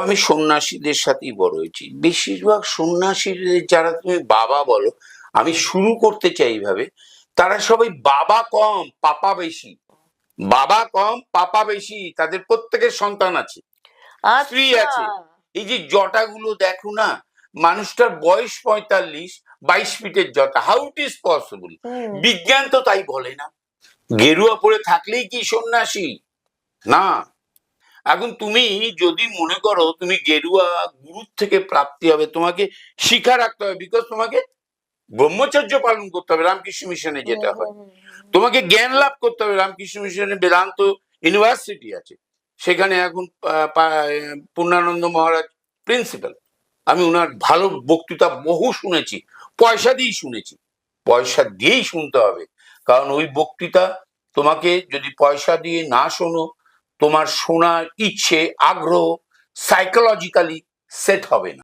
আমি সন্ন্যাসীদের সাথেই বড় হয়েছি। বেশিরভাগ সন্ন্যাসীদের যারা তুমি বাবা বলো, আমি শুরু করতে চাই এইভাবে, তারা সবাই বাবা কম পাপা বেশি। বাবা কম পাপা বেশি, তাদের প্রত্যেকের সন্তান আছে, স্ত্রী আছে। এই যে জটাগুলো দেখো না, মানুষটার বয়স 45, 22 ফিটের জটা, হাউ ইট ইজ পসিবল? বিজ্ঞান তো তাই বলে না। গেরুয়া পরে থাকলেই কি সন্ন্যাসী? না। এখন তুমি যদি মনে করো তুমি গেরুয়া গুরুর থেকে প্রাপ্তি হবে, তোমাকে শিক্ষা রাখতে হবে, বিকজ তোমাকে ব্রহ্মচর্য পালন করতে হবে, রামকৃষ্ণ মিশনে যেটা হয়। তোমাকে জ্ঞান লাভ করতে হবে, রামকৃষ্ণ মিশনে বেদান্ত ইউনিভার্সিটি আছে, সেখানে এখন পূর্ণানন্দ মহারাজ প্রিন্সিপাল। আমি ওনার ভালো বক্তৃতা বহু শুনেছি, পয়সা দিয়েই শুনেছি। পয়সা দিয়েই শুনতে হবে, কারণ ওই বক্তৃতা তোমাকে যদি পয়সা দিয়ে না শোনো, তোমার শোনার ইচ্ছে আগ্রহ সাইকোলজিক্যালি সেট হবে না।